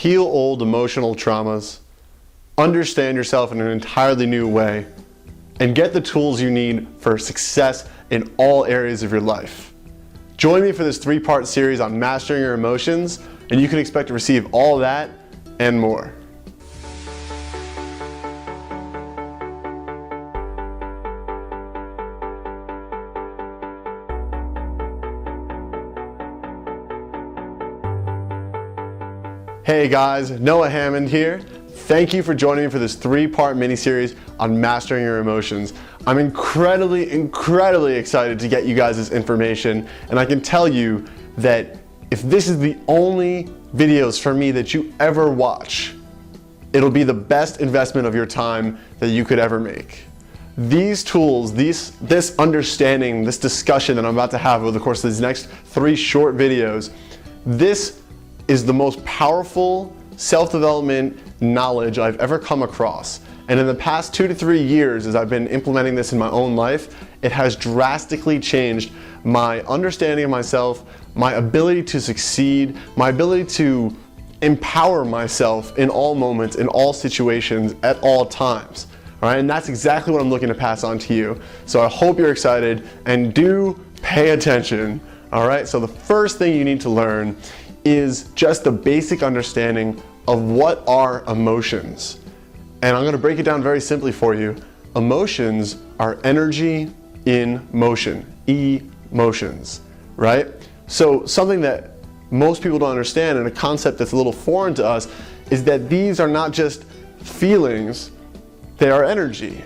heal old emotional traumas, understand yourself in an entirely new way, and get the tools you need for success in all areas of your life. Join me for this 3-part series on mastering your emotions, and you can expect to receive all that and more. Hey guys, Noah Hammond here. Thank you for joining me for this 3-part mini-series on mastering your emotions. I'm incredibly excited to get you guys this information, and I can tell you that if this is the only videos from me that you ever watch, it'll be the best investment of your time that you could ever make. These tools, this understanding, this discussion that I'm about to have over the course of these next 3 short videos, this is the most powerful self-development knowledge I've ever come across. And in the past 2 to 3 years, as I've been implementing this in my own life, it has drastically changed my understanding of myself, my ability to succeed, my ability to empower myself in all moments, in all situations, at all times. All right, and that's exactly what I'm looking to pass on to you. So I hope you're excited, and do pay attention. All right, so the first thing you need to learn is just the basic understanding of what are emotions. And I'm going to break it down very simply for you. Emotions are energy in motion, emotions, right? So something that most people don't understand, and a concept that's a little foreign to us, is that these are not just feelings, they are energy.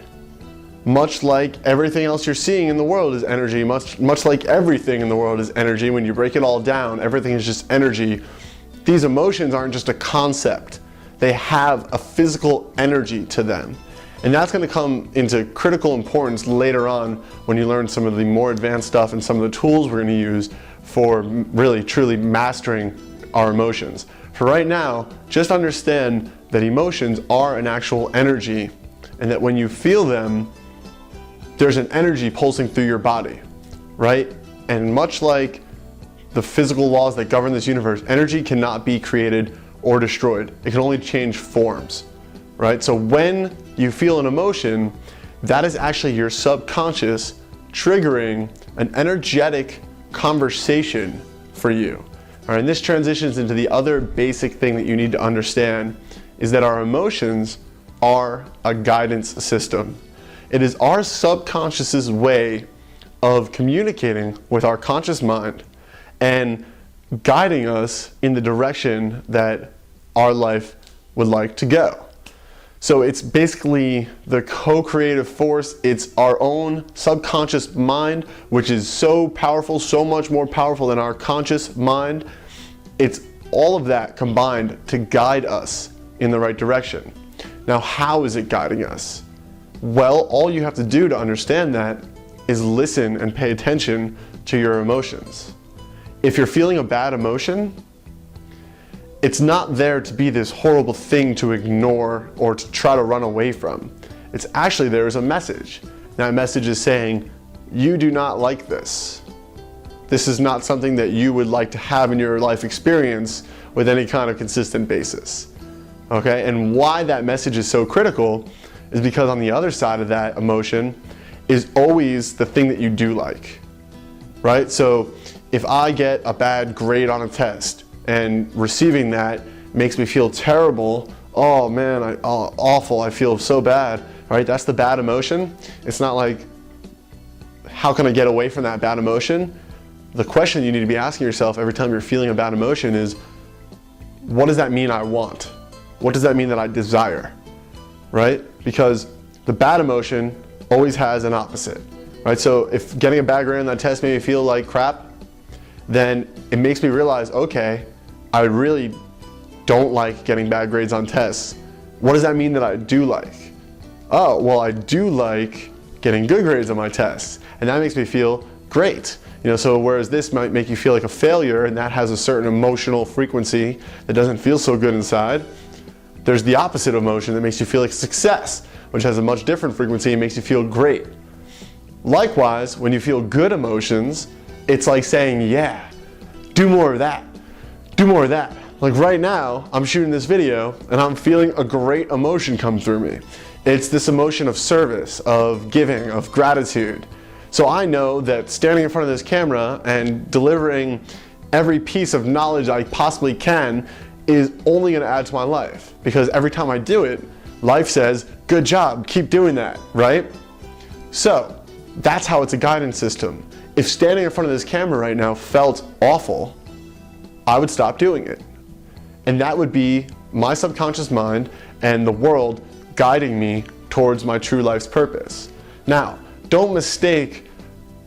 Much like everything else you're seeing in the world is energy, much like everything in the world is energy. When you break it all down, everything is just energy. These emotions aren't just a concept. They have a physical energy to them. And that's going to come into critical importance later on when you learn some of the more advanced stuff and some of the tools we're going to use for really, truly mastering our emotions. For right now, just understand that emotions are an actual energy, and that when you feel them, there's an energy pulsing through your body, right? And much like the physical laws that govern this universe, energy cannot be created or destroyed. It can only change forms, right? So when you feel an emotion, that is actually your subconscious triggering an energetic conversation for you. All right, and this transitions into the other basic thing that you need to understand, is that our emotions are a guidance system. It is our subconscious's way of communicating with our conscious mind and guiding us in the direction that our life would like to go. So it's basically the co-creative force. It's our own subconscious mind, which is so powerful, so much more powerful than our conscious mind. It's all of that combined to guide us in the right direction. Now, how is it guiding us? Well, all you have to do to understand that is listen and pay attention to your emotions. If you're feeling a bad emotion, it's not there to be this horrible thing to ignore or to try to run away from. It's actually there as a message. That message is saying, you do not like this. This is not something that you would like to have in your life experience with any kind of consistent basis. Okay, and why that message is so critical is because on the other side of that emotion is always the thing that you do like, right? So if I get a bad grade on a test and receiving that makes me feel terrible, oh man, awful, I feel so bad, right? That's the bad emotion. It's not like, how can I get away from that bad emotion? The question you need to be asking yourself every time you're feeling a bad emotion is, what does that mean I want? What does that mean that I desire, right? Because the bad emotion always has an opposite, right? So if getting a bad grade on that test made me feel like crap, then it makes me realize, okay, I really don't like getting bad grades on tests. What does that mean that I do like? Oh, well, I do like getting good grades on my tests, and that makes me feel great. You know, so whereas this might make you feel like a failure, and that has a certain emotional frequency that doesn't feel so good inside, there's the opposite emotion that makes you feel like success, which has a much different frequency and makes you feel great. Likewise, when you feel good emotions, it's like saying, yeah, do more of that, do more of that, Like right now, I'm shooting this video and I'm feeling a great emotion come through me. It's this emotion of service, of giving, of gratitude. So I know that standing in front of this camera and delivering every piece of knowledge I possibly can is only going to add to my life, because every time I do it, life says, good job, keep doing that, right? So that's how it's a guidance system. If standing in front of this camera right now felt awful, I would stop doing it. And that would be my subconscious mind and the world guiding me towards my true life's purpose. Now, don't mistake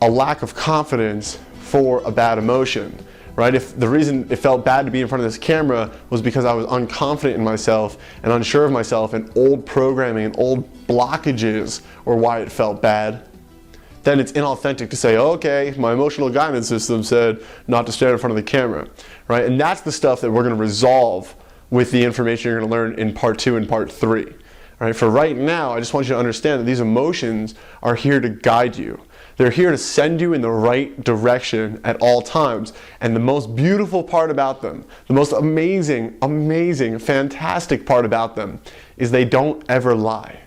a lack of confidence for a bad emotion, right? If the reason it felt bad to be in front of this camera was because I was unconfident in myself and unsure of myself, and old programming and old blockages were why it felt bad, then it's inauthentic to say, okay, my emotional guidance system said not to stand in front of the camera, right? And that's the stuff that we're going to resolve with the information you're going to learn in part 2 and part 3. All right, for right now, I just want you to understand that these emotions are here to guide you. They're here to send you in the right direction at all times. And the most beautiful part about them, the most amazing, fantastic part about them, is they don't ever lie.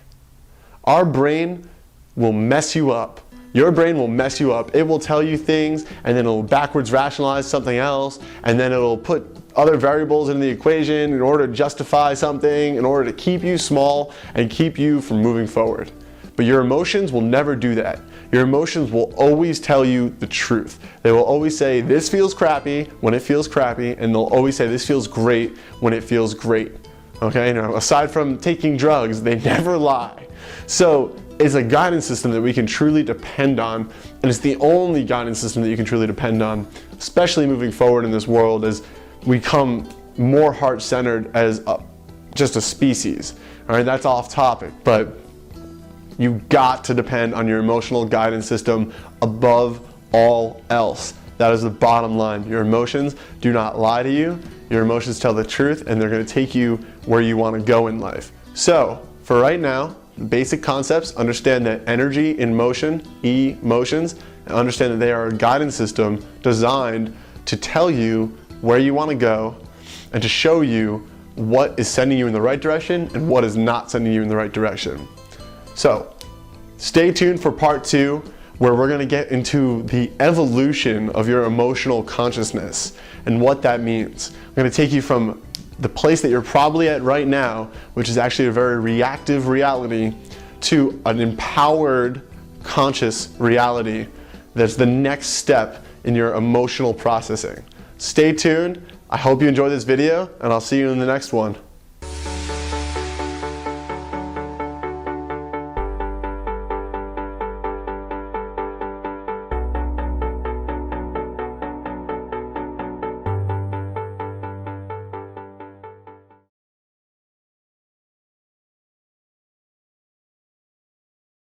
Our brain will mess you up. Your brain will mess you up. It will tell you things, and then it'll backwards rationalize something else, and then it'll put other variables in the equation in order to justify something, in order to keep you small and keep you from moving forward. But your emotions will never do that. Your emotions will always tell you the truth. They will always say, this feels crappy when it feels crappy, and they'll always say, this feels great when it feels great. Okay, now aside from taking drugs, they never lie. So it's a guidance system that we can truly depend on, and it's the only guidance system that you can truly depend on, especially moving forward in this world as we become more heart-centered as just a species. All right, that's off topic, but you've got to depend on your emotional guidance system above all else. That is the bottom line. Your emotions do not lie to you. Your emotions tell the truth, and they're going to take you where you want to go in life. So for right now, basic concepts: understand that energy in motion, emotions, and understand that they are a guidance system designed to tell you where you want to go and to show you what is sending you in the right direction and what is not sending you in the right direction. So stay tuned for part 2, where we're going to get into the evolution of your emotional consciousness and what that means. I'm going to take you from the place that you're probably at right now, which is actually a very reactive reality, to an empowered, conscious reality that's the next step in your emotional processing. Stay tuned. I hope you enjoyed this video, and I'll see you in the next one.